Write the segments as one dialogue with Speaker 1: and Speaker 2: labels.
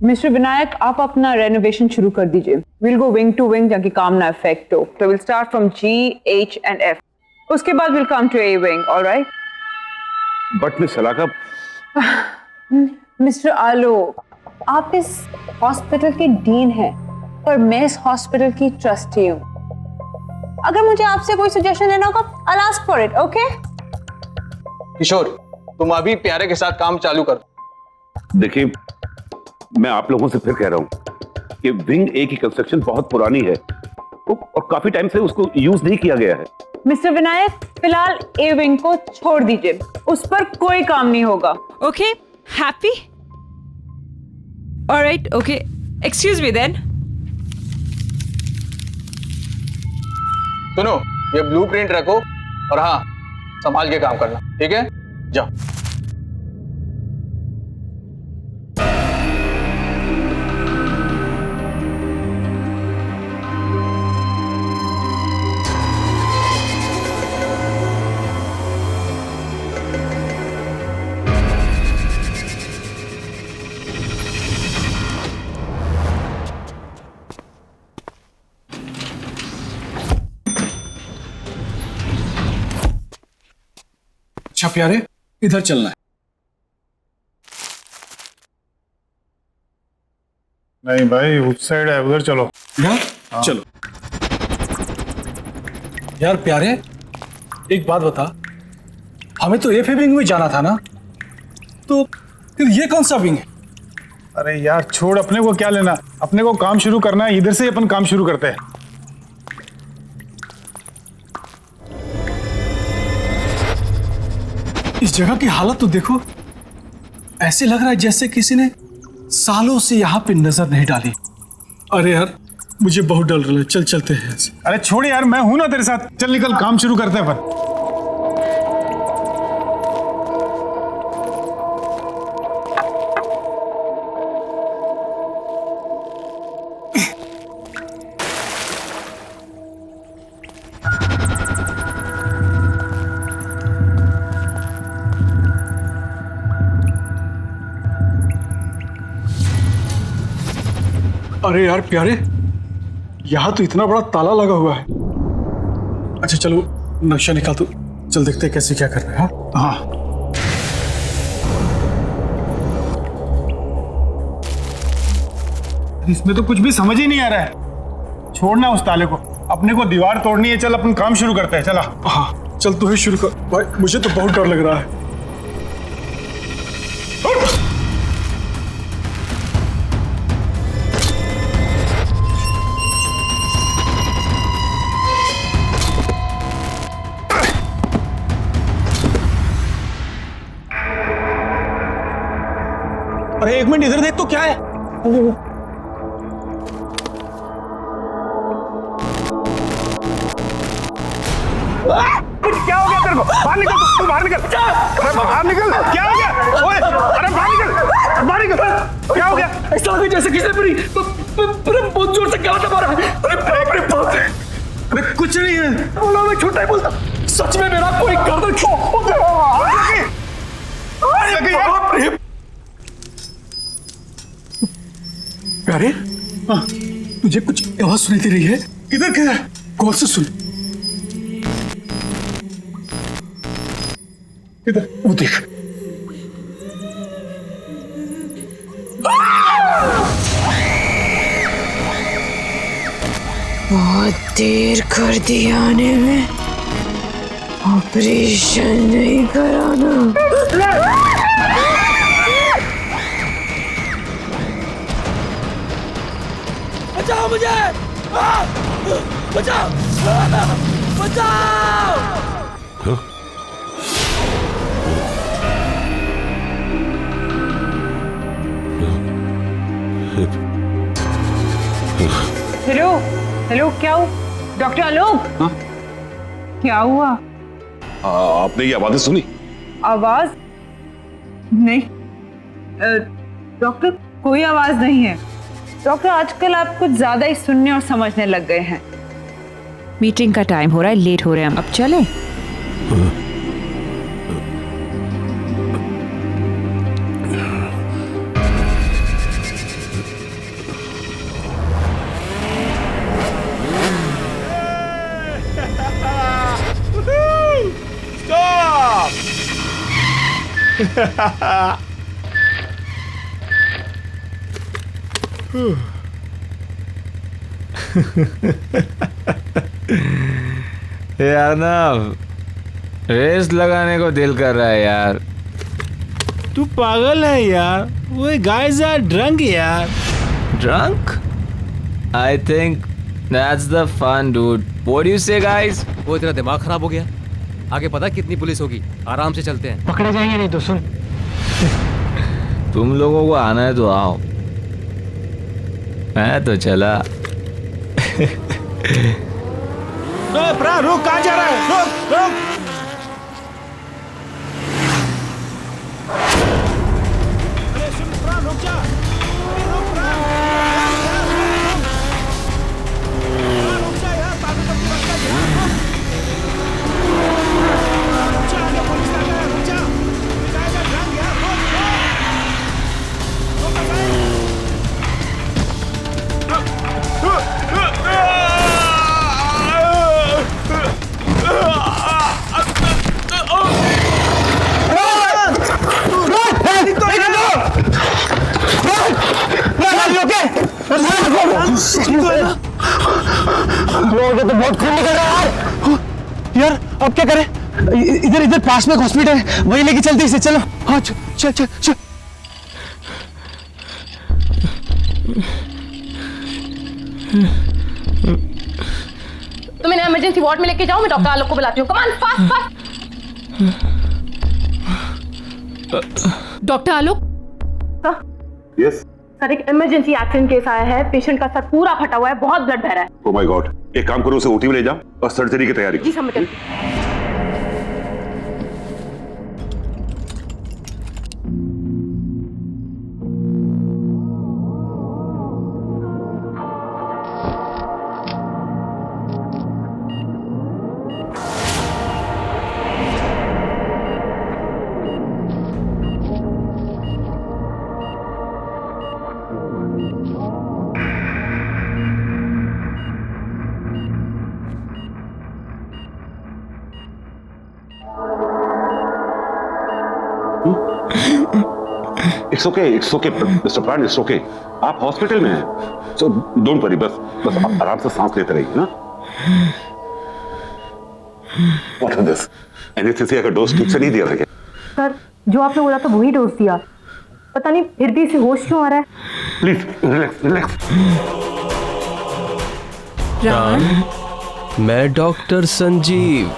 Speaker 1: Mister Vinayak, आप अपना renovation शुरू कर दीजिए। Will go wing to wing ताकि काम ना इफेक्ट हो। तो will start from G, H and F। उसके बाद will come to A wing, alright?
Speaker 2: But miss Salaka,
Speaker 1: mister Alok, आप इस हॉस्पिटल के डीन हैं और मैं इस हॉस्पिटल की ट्रस्टी हूँ। अगर मुझे आपसे कोई सजेशन लेना होगा, I'll ask for it, okay?
Speaker 3: किशोर, तुम अभी प्यारे के साथ काम चालू कर।
Speaker 2: देखिए मैं आप लोगों से फिर कह रहा हूं कि विंग ए की कंस्ट्रक्शन बहुत पुरानी है और काफी टाइम से उसको यूज नहीं किया गया है।
Speaker 1: मिस्टर विनायक, फिलहाल ए विंग को छोड़ दीजिए, उस पर कोई काम नहीं होगा।
Speaker 4: Okay, happy? Alright, okay, excuse me then.
Speaker 3: सुनो, ये ब्लूप्रिंट रखो और हाँ, संभाल के काम करना, ठीक है? जाओ।
Speaker 5: अच्छा प्यारे, इधर चलना है।
Speaker 6: नहीं भाई, उस साइड है, उधर चलो।
Speaker 5: यार चलो। यार प्यारे, एक बात बता, हमें तो एफ विंग में जाना था ना, तो फिर ये कौन सा विंग है?
Speaker 6: अरे यार छोड़, अपने को क्या लेना, अपने को काम शुरू करना है, इधर से ही अपन काम शुरू करते हैं।
Speaker 5: इस जगह की हालत तो देखो, ऐसे लग रहा है जैसे किसी ने सालों से यहाँ पे नजर नहीं डाली। अरे यार मुझे बहुत डर रहा है, चल चलते हैं ऐसे।
Speaker 6: अरे छोड़ यार, मैं हूं ना तेरे साथ, चल निकल, काम शुरू करते हैं अपन।
Speaker 5: अरे यार प्यारे, यहाँ तो इतना बड़ा ताला लगा हुआ है। अच्छा चलो नक्शा निकाल, तो चल देखते हैं कैसे क्या करना है। हाँ
Speaker 6: इसमें तो कुछ भी समझ ही नहीं आ रहा है। छोड़ना उस ताले को, अपने को दीवार तोड़नी है। चल अपन काम शुरू करते हैं, चला।
Speaker 5: हाँ चल, तू ही शुरू कर भाई, मुझे तो बहुत डर लग रहा है। अरे एक मिनट इधर देख तो, क्या है?
Speaker 6: क्या हो गया तेरे को? बाहर निकल, तू बाहर निकल। अरे बाहर निकल, क्या हो गया? ओए, अरे बाहर निकल, बाहर निकल। क्या हो गया?
Speaker 5: ऐसा लगा जैसे किसी ने बहुत जोर से गला दबा रहा है। अरे बाप रे, अरे कुछ नहीं है, बोला मैं झूठ नहीं बोलता, सच में मेरा कोई गर्दन प्यारे, तुझे कुछ आवाज सुनाई दे रही है?
Speaker 6: किधर किधर?
Speaker 5: कौन से सुन? इधर वो देख।
Speaker 7: बहुत देर कर दी आने में, ऑपरेशन नहीं कराना।
Speaker 4: बचाओ मुझे, बचाओ, बचाओ।
Speaker 1: हेलो हेलो, क्या हुआ? डॉक्टर आलोक,
Speaker 2: हाँ?
Speaker 1: क्या हुआ?
Speaker 2: आपने ये आवाजें सुनी?
Speaker 1: आवाज नहीं डॉक्टर, कोई आवाज नहीं है। डॉक्टर आजकल आप कुछ ज्यादा ही सुनने और समझने लग गए हैं।
Speaker 4: मीटिंग का टाइम हो रहा है, लेट हो रहे हैं हम, अब चलें?
Speaker 8: यार ना रेस लगाने को दिल कर रहा है यार।
Speaker 9: तू पागल है यार, वो गाइस आर ड्रंक यार।
Speaker 8: Drunk? I think that's the fun, dude. What do you say, guys?
Speaker 10: वो तेरा दिमाग खराब हो गया? आगे पता कितनी पुलिस होगी, आराम से चलते हैं।
Speaker 9: पकड़े जाएंगे नहीं तो सुन।
Speaker 8: तुम लोगों को आना है तो आओ, मैं तो चला।
Speaker 9: प्राण रुक, कहाँ जा रहा है? रुक रुक। अरे सुन प्राण, रुक जा। रुक प्राण। रुक जा यार, पागल करके बस कर यार। रुक जा, आगे पुलिस आ गया, रुक जा। जाएगा ड्रंक यार, रुक
Speaker 6: तो बहुत खून निकल रहा है यार। अब क्या करें? इधर इधर पास में हॉस्पिटल है, वही लेके चलते इसे। चलो हाँ चल चल चल।
Speaker 11: तुम इन्हें इमरजेंसी वार्ड में लेके जाओ, मैं डॉक्टर आलोक को बुलाती हूँ। Come on fast fast. Doctor Alok.
Speaker 2: Yes
Speaker 11: sir, एक इमरजेंसी एक्सीडेंट केस आया है, पेशेंट का सर पूरा फटा हुआ है, बहुत ब्लड बह रहा है।
Speaker 2: ओह माय गॉड, एक काम करो, उसे ओटी में ले जाओ और सर्जरी की तैयारी
Speaker 11: जी
Speaker 2: करो।
Speaker 11: समझ गई।
Speaker 2: इट्स ओके मिस्टर प्राण, इट्स ओके। आप हॉस्पिटल में हैं, सो डोंट वरी। बस आप आराम से सांस लेते रहिए ना। What is this? एनेस्थीसिया का डोज ठीक से नहीं दिया था क्या?
Speaker 11: सर, जो आपने बोला था वही डोज दिया, पता नहीं फिर भी इसे होश क्यों आ रहा है।
Speaker 2: Please relax relax.
Speaker 12: प्राण, मैं डॉक्टर संजीव।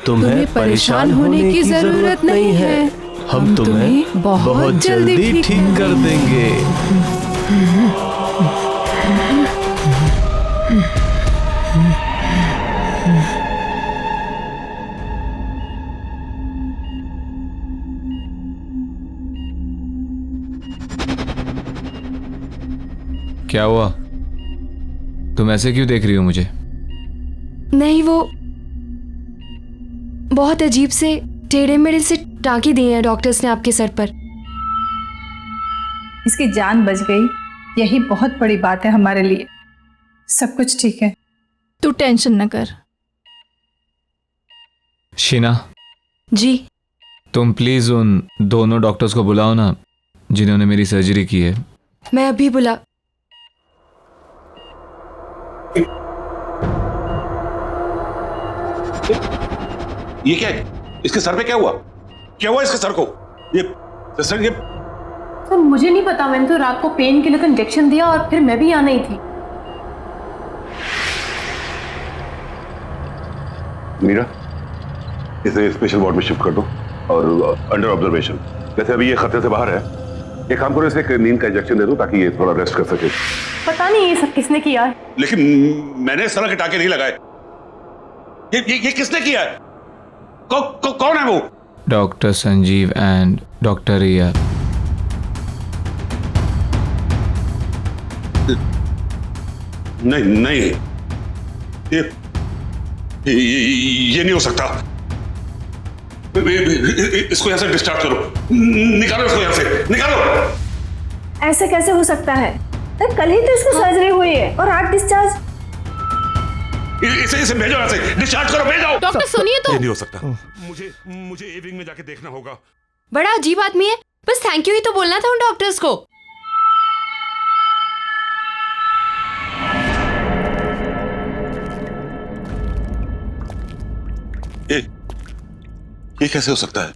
Speaker 12: तुम्हें परेशान होने की जरूरत नहीं है, हम तुम्हें बहुत जल्दी ठीक कर देंगे।
Speaker 8: क्या हुआ? तुम ऐसे क्यों देख रही हो मुझे?
Speaker 7: नहीं, वो बहुत अजीब से टेढ़े मेढ़े से टाँकी दी है डॉक्टर्स ने आपके सर पर।
Speaker 1: इसकी जान बच गई, यही बहुत बड़ी बात है हमारे लिए। सब कुछ ठीक है,
Speaker 11: तू टेंशन न कर।
Speaker 8: शीना
Speaker 7: जी।
Speaker 8: तुम प्लीज उन दोनों डॉक्टर्स को बुलाओ ना, जिन्होंने मेरी सर्जरी की है।
Speaker 7: मैं अभी बुला।
Speaker 2: ये क्या है? इसके सर पे क्या हुआ? क्या हुआ इसके सर को? ये
Speaker 11: सर मुझे नहीं पता, मैंने तो रात को पेन किलर का इंजेक्शन दिया और फिर मैं भी यहाँ नहीं थी।
Speaker 2: मीरा, इसे स्पेशल वार्ड में शिफ्ट कर दो और अंडर ऑब्जर्वेशन। वैसे अभी ये खतरे से बाहर है। एक काम करो, इसे एक नींद का इंजेक्शन दे दो ताकि ये थोड़ा रेस्ट कर सके।
Speaker 11: पता नहीं ये सब किसने किया है।
Speaker 2: लेकिन मैंने इस तरह के टाके नहीं लगाए। ये किसने किया है? कौन है वो?
Speaker 8: डॉक्टर संजीव एंड डॉक्टर रिया।
Speaker 2: नहीं, ये नहीं हो सकता। इसको यहां से डिस्चार्ज करो, निकालो इसको यहां से, निकालो।
Speaker 11: ऐसा कैसे हो सकता है? कल ही तो इसको सर्जरी हुई है और आज डिस्चार्ज।
Speaker 2: इसे भेजो यहां से, डिस्चार्ज करो, भेजो।
Speaker 11: डॉक्टर सुनिए तो।
Speaker 2: ये नहीं हो सकता। मुझे ए विंग में जाके देखना होगा।
Speaker 7: बड़ा अजीब आदमी है, बस थैंक यू ही तो बोलना था उन डॉक्टर्स को।
Speaker 2: ये कैसे हो सकता है?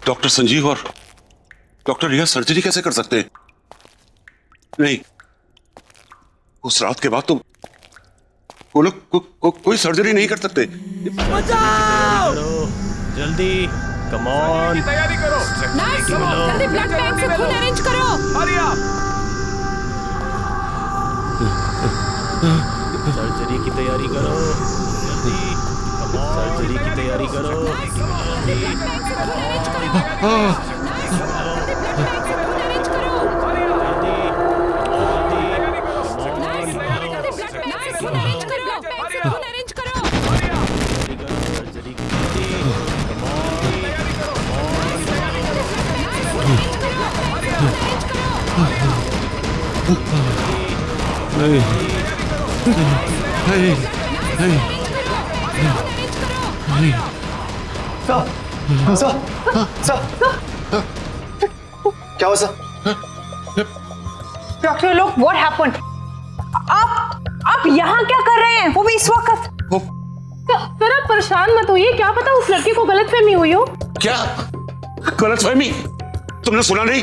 Speaker 2: डॉक्टर संजीव और डॉक्टर रिया सर्जरी कैसे कर सकते हैं? नहीं, उस रात के बाद तो वो लोग कोई सर्जरी नहीं कर सकते।
Speaker 12: जल्दी, कम ऑन,
Speaker 3: तैयारी करो।
Speaker 7: नर्स, जल्दी ब्लड बैंक से खून अरेंज करो।
Speaker 3: हरी आप।
Speaker 12: सर्जरी की तैयारी करो, जल्दी, सर्जरी की तैयारी करो,
Speaker 6: क्या हुआ सर?
Speaker 1: डॉक्टर लोग, व्हाट हैपेंड? आप यहाँ क्या कर रहे हैं, वो भी इस वक्त?
Speaker 11: सर आप परेशान मत होइए, क्या पता उस लड़के को गलतफहमी हुई हो।
Speaker 2: क्या गलतफहमी? तुमने सुना नहीं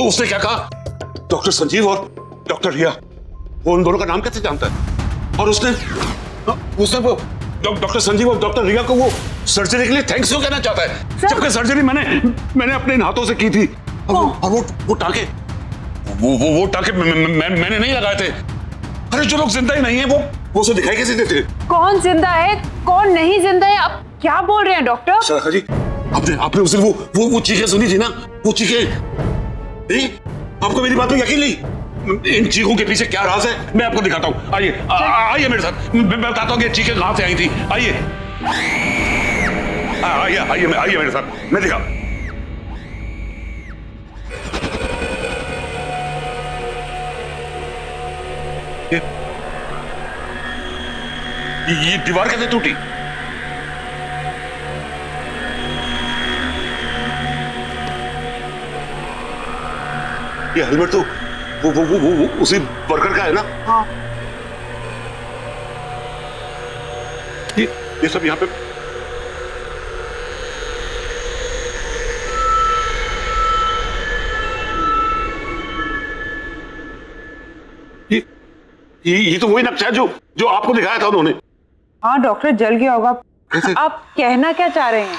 Speaker 2: उसने क्या कहा? डॉक्टर संजीव और डॉक्टर रिया, वो उन दोनों का नाम कैसे जानता है? और उसने वो डॉक्टर संजीव और डॉक्टर रिया को वो सर्जरी के लिए थैंक्स क्यों कहना चाहता है, जबकि सर्जरी मैंने अपने हाथों से की थी। और वो टाके वो टाके मैंने नहीं लगाए थे। अरे जो लोग जिंदा ही नहीं है वो उसे दिखाई कैसे देते?
Speaker 1: कौन जिंदा है कौन नहीं जिंदा है, आप क्या बोल रहे हैं डॉक्टर?
Speaker 2: सर जी, आपने उस दिन वो चीखें सुनी थी ना, वो चीखें नहीं? आपको मेरी बात में यकीन नहीं? इन चीखों के पीछे क्या राज है, मैं आपको दिखाता हूँ। आइए मेरे साथ, मैं बताता हूँ कि चीखें कहां से आई थी। आइए मेरे साथ, मैं दिखा। ये दीवार कैसे टूटी? ये हेलमेट तो वो उसी वर्कर का है ना? हाँ। ये सब यहाँ पे ये तो वही नक्शा है जो आपको दिखाया था उन्होंने।
Speaker 1: हाँ डॉक्टर, जल गया होगा। आप कहना क्या चाह रहे हैं?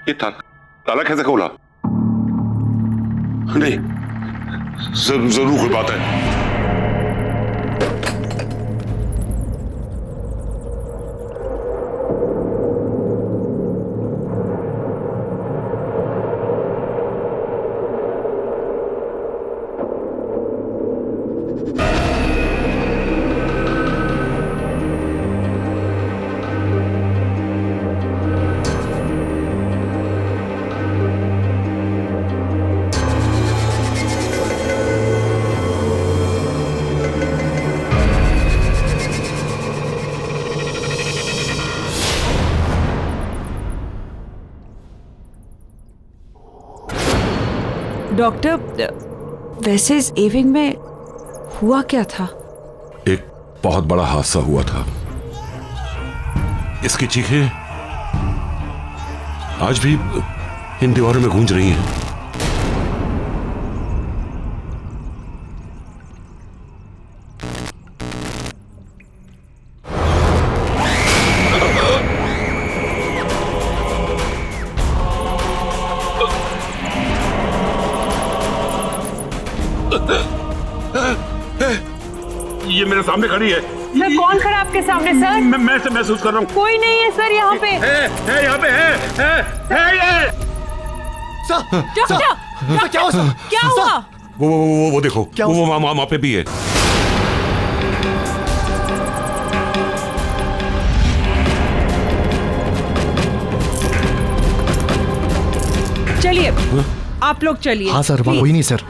Speaker 2: ये ताला कैसे खोला? नहीं, जरूर कोई बात है।
Speaker 4: डॉक्टर, वैसे इस एविंग में हुआ क्या था?
Speaker 2: एक बहुत बड़ा हादसा हुआ था। इसकी चीखें आज भी इन दीवारों में गूंज रही हैं। ये मेरे सामने खड़ी है।
Speaker 1: सर कौन खड़ा आपके सामने सर?
Speaker 2: मैं से महसूस कर रहा हूँ।
Speaker 1: कोई नहीं है सर यहाँ पे।
Speaker 2: है यहाँ पे है ये।
Speaker 4: क्या हुआ?
Speaker 2: वो देखो, वो वहाँ पे भी है।
Speaker 4: चलिए आप लोग चलिए।
Speaker 12: हाँ सर, वहाँ कोई नहीं सर।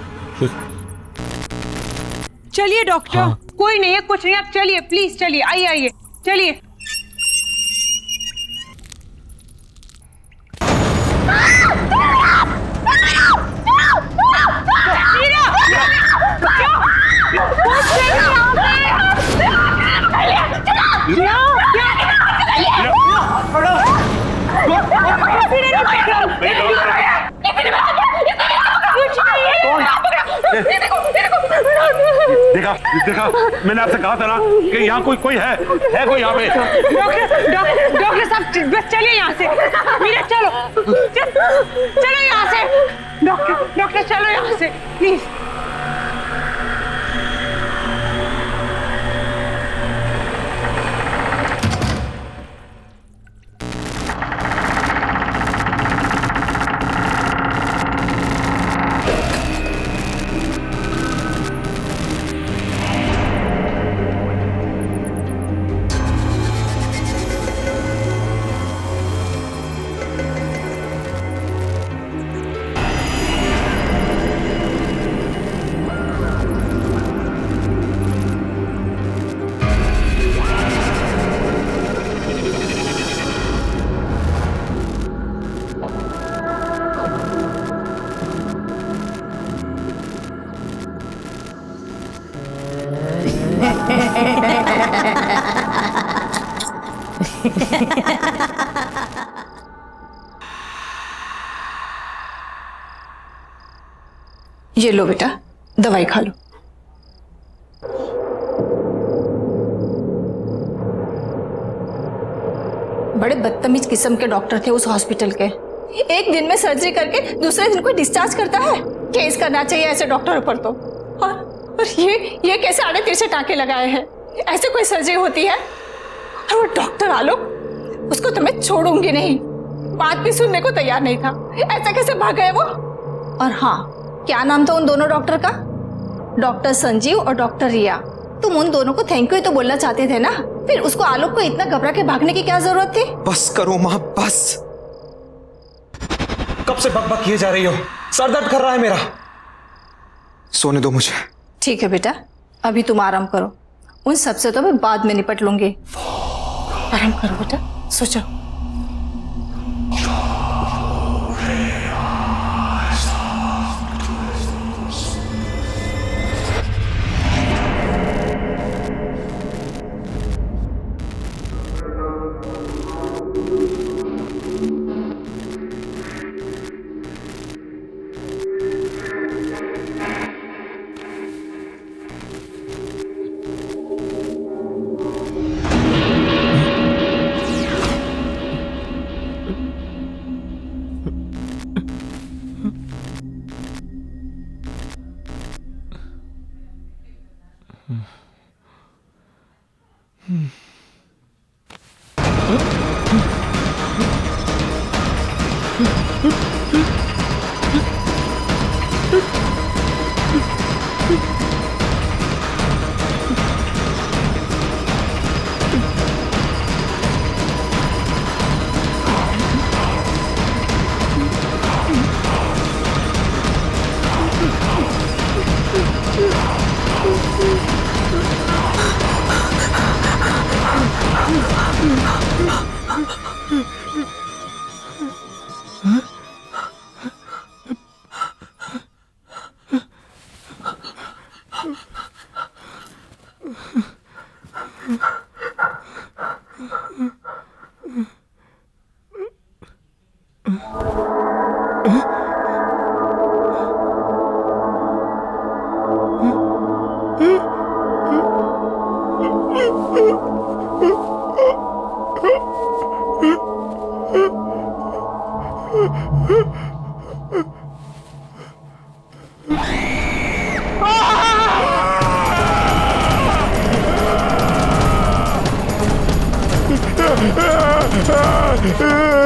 Speaker 4: चलिए डॉक्टर।
Speaker 12: हाँ।
Speaker 1: कोई नहीं है, कुछ नहीं, आप चलिए प्लीज, चलिए, आइए आइए, चलिए।
Speaker 2: देखा देखा, मैंने आपसे कहा था ना कि यहाँ कोई है कोई यहाँ पे।
Speaker 1: डॉक्टर साहब बस चलिए यहाँ से। मीरा चलो चलो यहाँ से। डॉक्टर चलो यहाँ से प्लीज।
Speaker 13: ये लो बेटा, दवाई खा लो। बड़े बदतमीज किस्म के डॉक्टर थे उस हॉस्पिटल के। एक दिन में सर्जरी करके दूसरे दिन को डिस्चार्ज करता है। केस करना चाहिए ऐसे डॉक्टरों पर तो। और ये कैसे आड़े तिरछे टाँके लगाए हैं? ऐसे कोई सर्जरी होती है? और वो डॉक्टर आलोक, उसको तो मैं छोड़ूंगी नहीं। बात भी सुनने को तैयार नहीं था। ऐसा कैसे भाग गए वो? और हाँ, क्या नाम था उन दोनों डॉक्टर का? डॉक्टर संजीव और डॉक्टर रिया। तुम उन दोनों को थैंक यू तो बोलना चाहते थे ना, फिर उसको आलोक को इतना घबरा के भागने की क्या जरूरत थी?
Speaker 6: बस करो माँ, बस। कब से बकबक किए जा रही हो? सर दर्द कर रहा है मेरा। सोने दो मुझे।
Speaker 13: ठीक है बेटा, अभी तुम आराम करो। उन सबसे तो मैं बाद में निपट लूंगी। आराम करो बेटा, सो जाओ।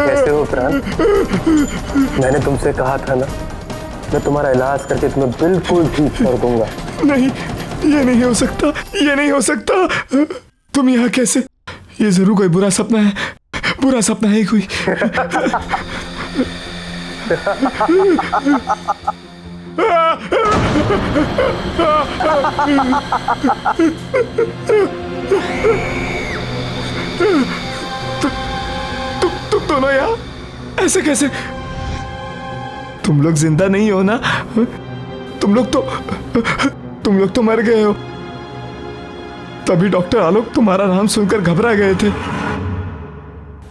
Speaker 12: कैसे हो प्राण? मैंने तुमसे कहा था ना, मैं तुम्हारा इलाज करके तुम्हें बिल्कुल ठीक कर दूंगा।
Speaker 6: नहीं, ये नहीं हो सकता, ये नहीं हो सकता। तुम यहाँ कैसे? ये जरूर कोई बुरा सपना है, बुरा सपना है कोई। तुम दोनों यहाँ ऐसे कैसे? तुम लोग जिंदा नहीं हो ना? तुम लोग तो मर गए हो। तभी डॉक्टर आलोक तुम्हारा नाम सुनकर घबरा गए थे।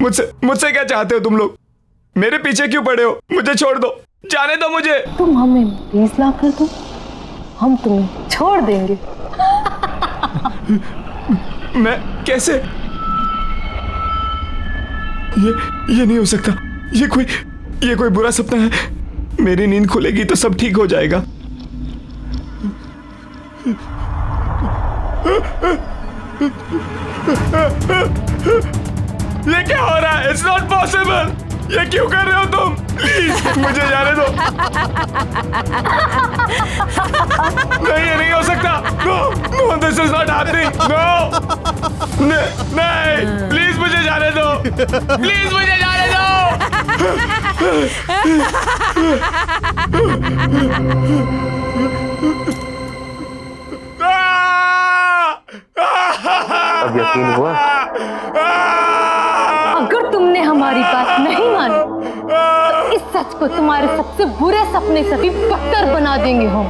Speaker 6: मुझसे क्या चाहते हो तुम लोग? मेरे पीछे क्यों पड़े हो? मुझे छोड़ दो, जाने दो मुझे।
Speaker 11: तुम हमें 20 लाख कर दो, हम तुम्हें छोड़ देंगे।
Speaker 6: मैं कैसे? ये नहीं हो सकता। ये कोई बुरा सपना है। मेरी नींद खुलेगी तो सब ठीक हो जाएगा। ये क्या हो रहा है? It's not possible. ये क्यों कर रहे हो तुम? प्लीज मुझे जाने दो। नहीं, ये नहीं हो सकता। No, this is not happening. No, नहीं, प्लीज मुझे जाने दो। प्लीज मुझे जाने दो।
Speaker 12: अब यकीन हुआ?
Speaker 11: अगर तुमने हमारी बात नहीं मानी तो इस सच को तुम्हारे सबसे बुरे सपने से भी बदतर बना देंगे हम।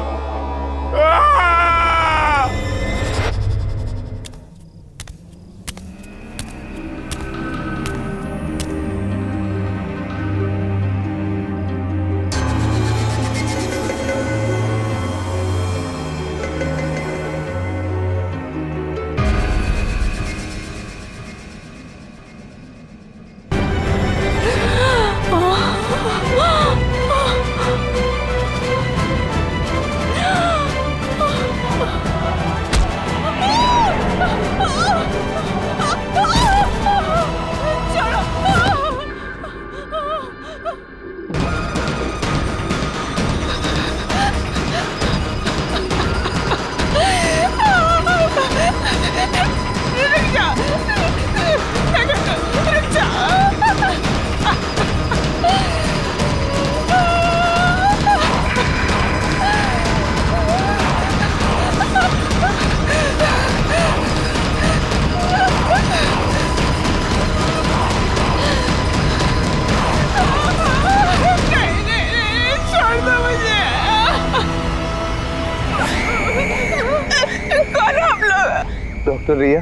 Speaker 12: डॉक्टर रिया,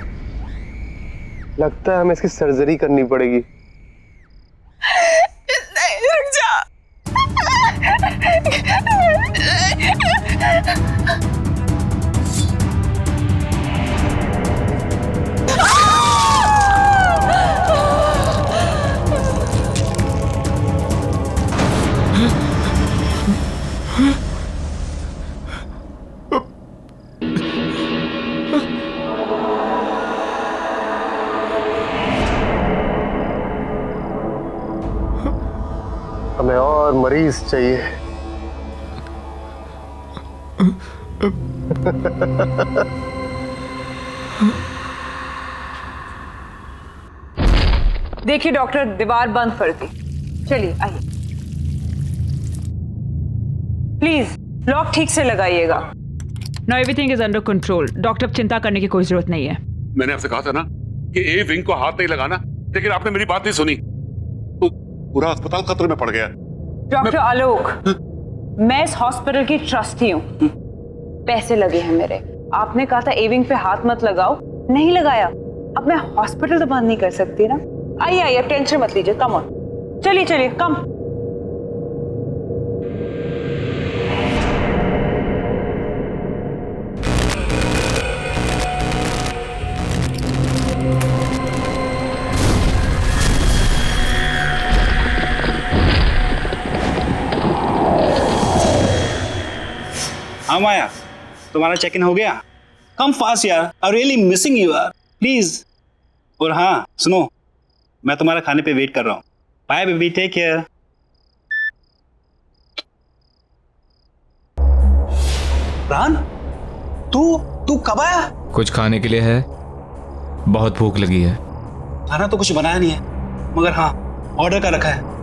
Speaker 12: लगता है हमें इसकी सर्जरी करनी पड़ेगी।
Speaker 13: नहीं, रुक जा।
Speaker 12: हमें और मरीज चाहिए।
Speaker 1: देखिए डॉक्टर, दीवार बंद कर दी। चलिए आइए, प्लीज लॉक ठीक से लगाइएगा।
Speaker 14: No, everything is under control. Doctor, चिंता करने की कोई जरूरत नहीं है।
Speaker 2: मैंने आपसे कहा था ना कि ए विंग को हाथ नहीं लगाना, लेकिन आपने मेरी बात नहीं सुनी तो पूरा अस्पताल खतरे में पड़ गया।
Speaker 1: डॉक्टर आलोक, मैं इस हॉस्पिटल की ट्रस्टी हूँ। पैसे लगे हैं मेरे। आपने कहा था ए विंग पे हाथ मत लगाओ, नहीं लगाया। अब मैं हॉस्पिटल तो बंद नहीं कर सकती ना। आइए आइए, टेंशन मत लीजिए। कम ऑन, चलिए चलिए, कम।
Speaker 15: हाँ माया, तुम्हारा चेक इन हो गया? कम फास्ट यार, आई रियली मिसिंग यू यार, प्लीज। और हाँ सुनो, मैं तुम्हारा खाने पे वेट कर रहा हूँ। Bye baby, take care. रान, तू कब आया?
Speaker 8: कुछ खाने के लिए है? बहुत भूख लगी है।
Speaker 15: खाना तो कुछ बनाया नहीं है, मगर हाँ ऑर्डर का रखा है।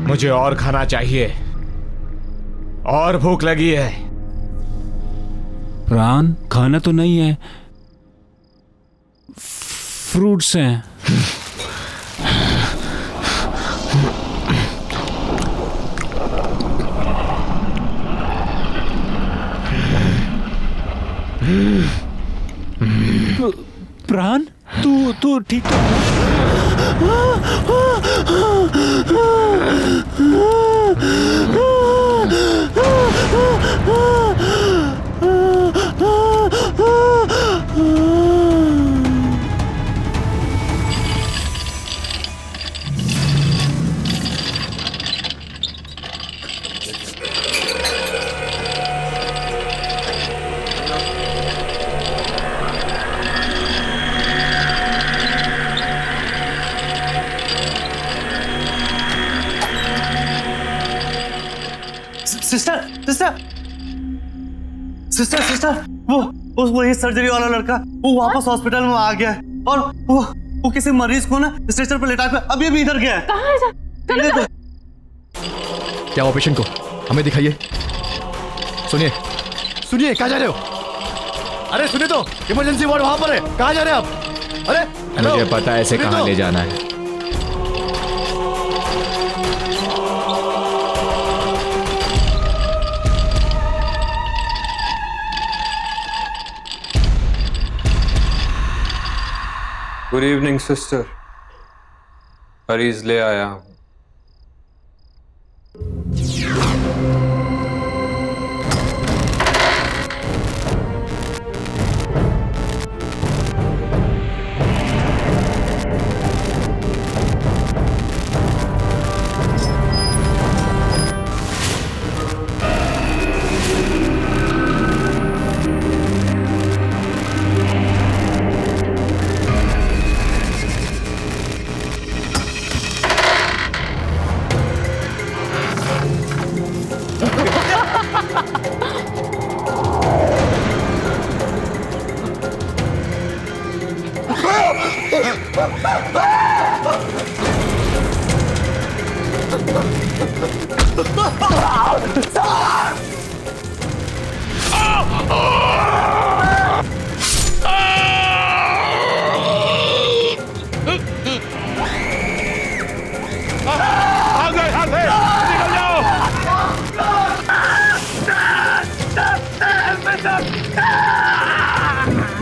Speaker 9: मुझे और खाना चाहिए, और भूख लगी है।
Speaker 16: प्राण खाना तो नहीं है, फ्रूट्स हैं। प्राण तू ठीक
Speaker 17: सिस्टर सिस्टर सिस्टर सिस्टर वो ये सर्जरी वाला लड़का वो वापस हॉस्पिटल में आ गया है और वो किसी मरीज को ना स्ट्रेचर पर लेटा कर अभी अभी इधर गया है।
Speaker 11: कहाँ है? चलो
Speaker 10: क्या हुआ पेशेंट को? हमें दिखाइए। सुनिए सुनिए, कहाँ जा रहे हो? अरे सुनिए तो, इमरजेंसी वार्ड वहां पर है, कहाँ जा रहे हैं आप? अरे
Speaker 8: मुझे पता है इसे कहाँ ले जाना है।
Speaker 18: गुड इवनिंग सिस्टर, मरीज ले आया हूं।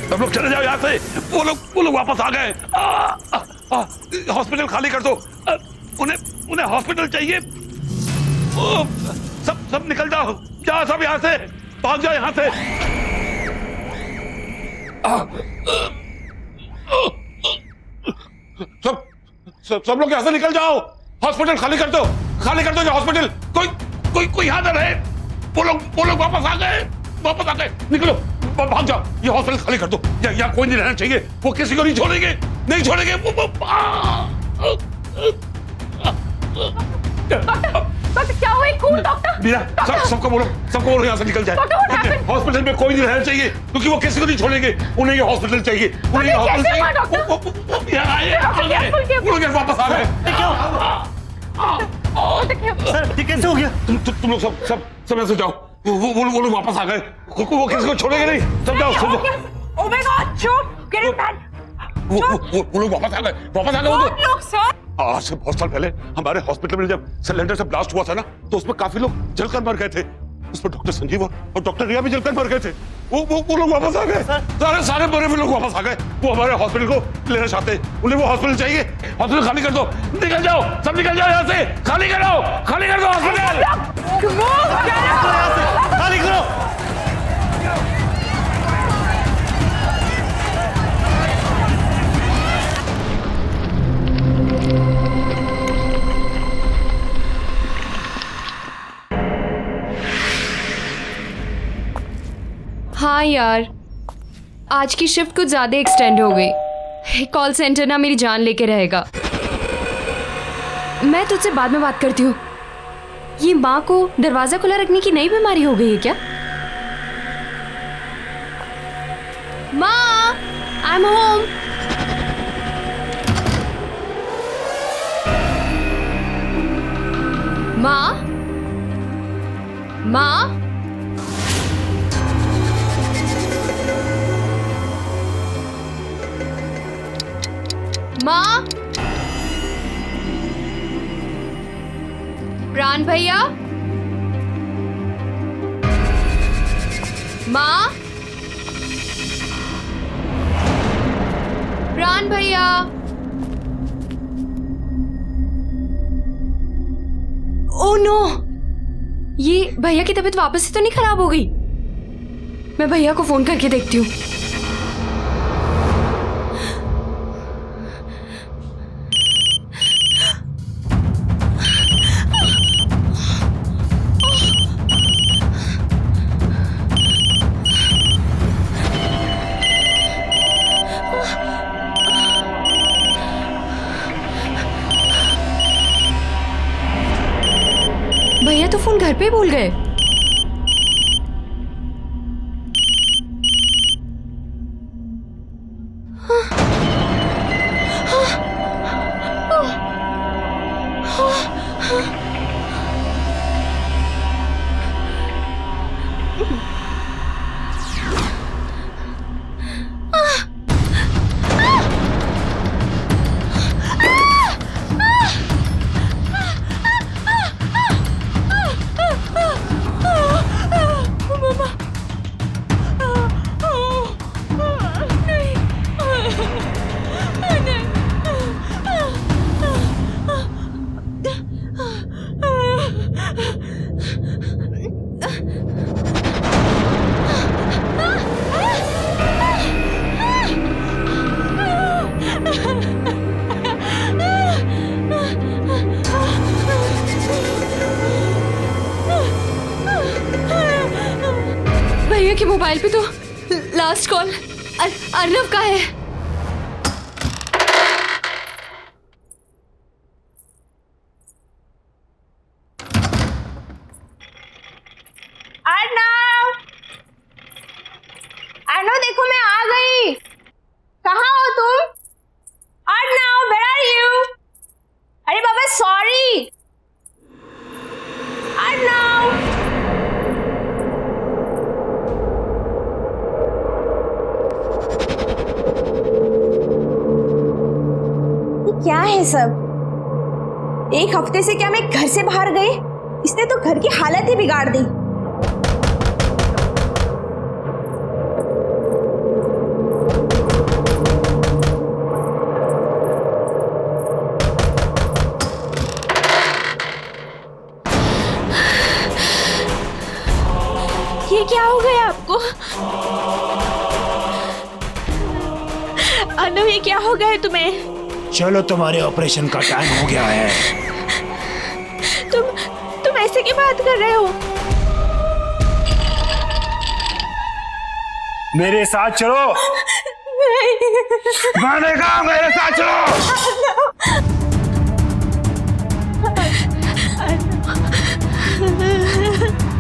Speaker 2: सब लोग चले जाओ यहाँ से। वो लोग वापस आ गए। हॉस्पिटल खाली कर दो। उन्हें हॉस्पिटल चाहिए। सब निकल जाओ, जाओ सब यहाँ से, भाग जाओ यहाँ से। सब लोग यहाँ से निकल जाओ। हॉस्पिटल खाली कर दो ये हॉस्पिटल। कोई यहाँ ना रहे। वो लोग वापस आ गए। निकलो, भाग जाओ। ये हॉस्पिटल खाली कर दो। यहाँ कोई नहीं रहना चाहिए। वो किसी को नहीं छोड़ेंगे।
Speaker 11: डॉक्टर क्या हुआ? कौन डॉक्टर?
Speaker 2: मीरा, सबको बोलो यहाँ से निकल जाए। हॉस्पिटल में कोई नहीं रहना चाहिए क्योंकि वो किसी को नहीं छोड़ेंगे। उन्हें ये हॉस्पिटल चाहिए। वो लोग वापस आ गए।
Speaker 17: सर, ये कैसे हो गया?
Speaker 2: तुम लोग सब ऐसे जाओ। वो लोग वापस आ गए। वो किसी को छोड़ेंगे नहीं। सब जाओ।
Speaker 1: Oh my God, shoot! Get him back!
Speaker 2: वो लोग वापस आ गए।
Speaker 1: लोग सर?
Speaker 2: आज से बहुत साल पहले हमारे हॉस्पिटल में जब सिलेंडर से ब्लास्ट हुआ था ना, तो उसमें काफी लोग जलकर मर गए थे। उसमें डॉक्टर संजीव और डॉक्टर रिया भी जलकर मर गए थे। वो लोग वापस आ गए। सारे मरे हुए लोग वापस आ गए। वो हमारे हॉस्पिटल को लेना चाहते हैं। उन्हें वो हॉस्पिटल चाहिए। हॉस्पिटल खाली कर दो। निकल जाओ, सब निकल जाओ यहाँ से। खाली कर दो हॉस्पिटल।
Speaker 17: खाली करो।
Speaker 7: हाँ यार, आज की शिफ्ट कुछ ज्यादा एक्सटेंड हो गई। कॉल सेंटर ना मेरी जान लेके रहेगा। मैं तुझसे बाद में बात करती हूँ। ये माँ को दरवाजा खुला रखने की नई बीमारी हो गई है क्या? माँ, आई एम होम। माँ, प्राण भैया, माँ, प्राण भैया। ओह नो, ये भैया की तबीयत वापस से तो नहीं खराब हो गई? मैं भैया को फोन करके देखती हूँ। भैया तो फोन घर पे भूल गए। भैया के मोबाइल पे तो लास्ट कॉल अर्नव का है।
Speaker 13: अर्नव, अर्नव देखो मैं आ गई। कहाँ हो तुम? Arnav, where are you? अरे बाबा सॉरी। अर्नव, ये क्या है सब? एक हफ्ते से क्या मैं घर से बाहर गई? इसने तो घर की हालत ही बिगाड़ दी। ये क्या हो गया आपको? अर्नव, ये क्या हो गया है तुम्हें?
Speaker 19: चलो, तुम्हारे ऑपरेशन का टाइम हो गया है।
Speaker 13: तुम ऐसे की बात कर रहे हो?
Speaker 19: मेरे साथ चलो।
Speaker 13: नहीं।
Speaker 19: मैंने कहा मेरे साथ चलो।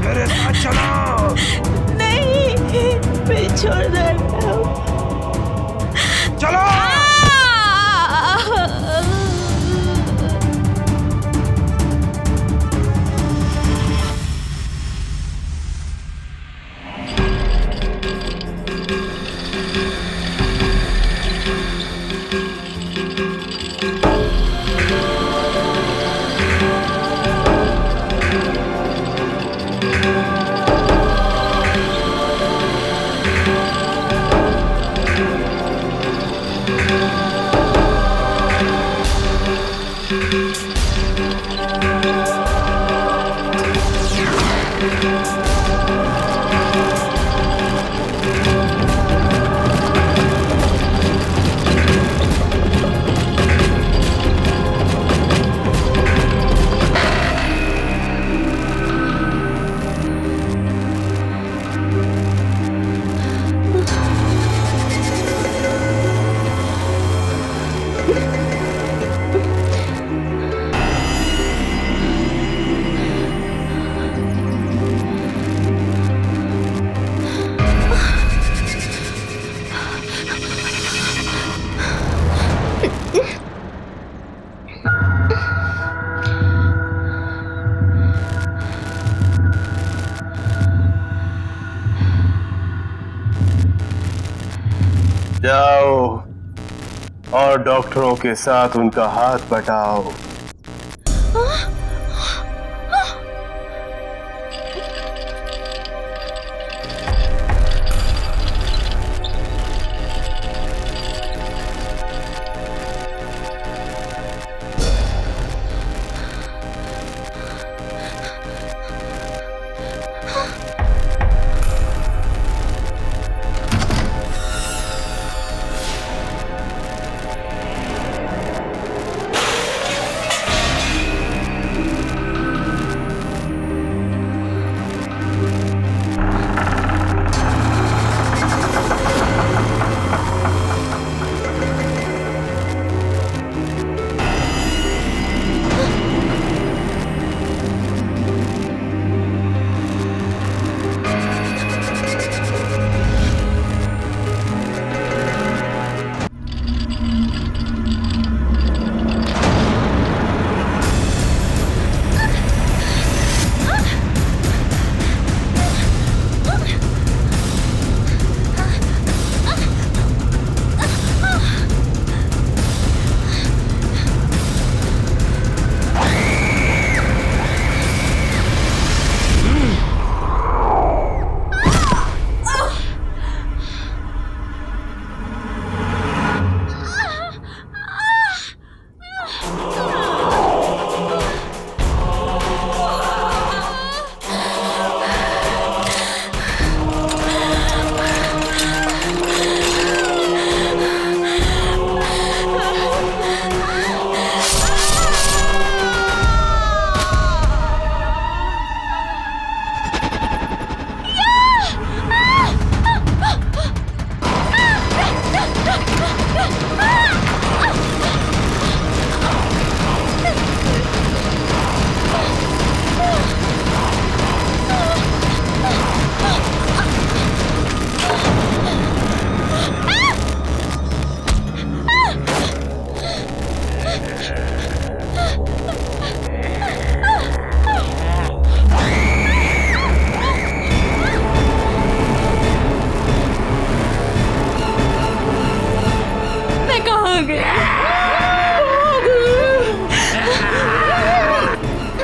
Speaker 19: मेरे साथ चलो।
Speaker 13: नहीं, मैं छोड़ दे।
Speaker 19: चलो।
Speaker 12: और डॉक्टरों के साथ उनका हाथ बटाओ।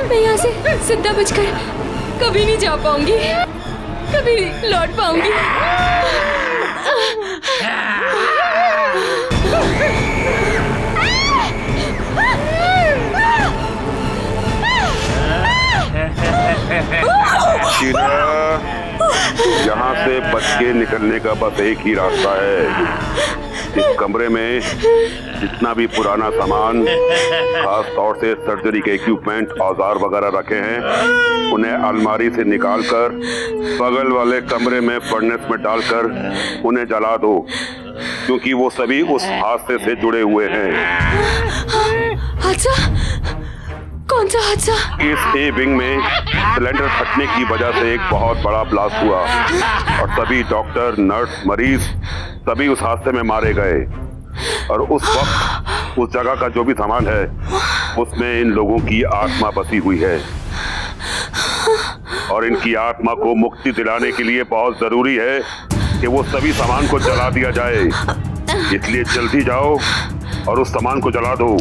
Speaker 7: मैं यहाँ से जिंदा बचकर कभी नहीं जा पाऊंगी, कभी नहीं लौट पाऊंगी।
Speaker 2: शीला, यहाँ से बच के निकलने का बस एक ही रास्ता है। इस कमरे में जितना भी पुराना सामान, खास तौर से सर्जरी के इक्विपमेंट, औजार वगैरह रखे हैं, उन्हें अलमारी से निकालकर बगल वाले कमरे में फर्नेस में डालकर उन्हें जला दो, क्योंकि वो सभी उस हादसे से जुड़े हुए हैं।
Speaker 7: हादसा? कौन सा हादसा?
Speaker 2: इस ए विंग में सिलेंडर फटने की वजह से एक बहुत बड़ा ब्लास्ट हुआ और सभी डॉक्टर, नर्स, मरीज सभी उस हादसे में मारे गए। और उस वक्त उस जगह का जो भी सामान है उसमें इन लोगों की आत्मा बसी हुई है और इनकी आत्मा को मुक्ति दिलाने के लिए बहुत जरूरी है कि वो सभी सामान को जला दिया जाए। इसलिए जल्दी जाओ और उस सामान को जला दो।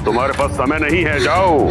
Speaker 2: तुम्हारे पास समय नहीं है, जाओ।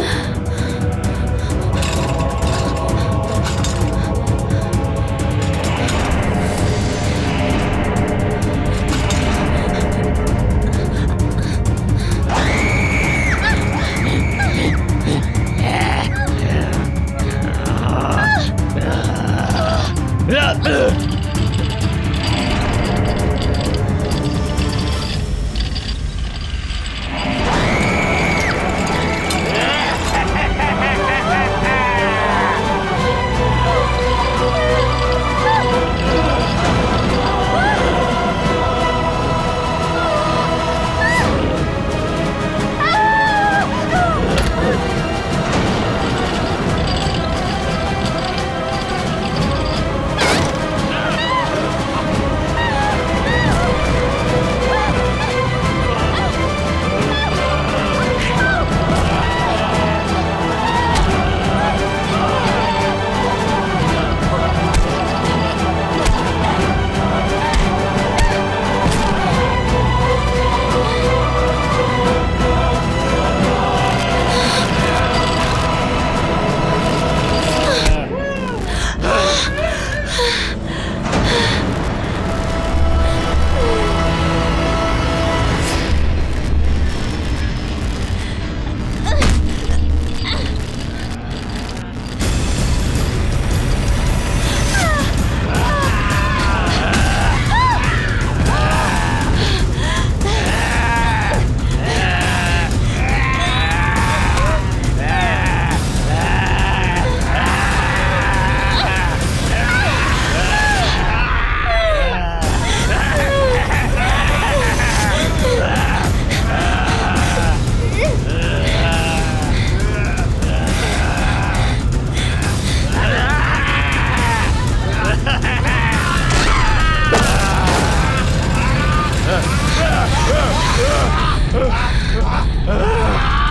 Speaker 19: Ah!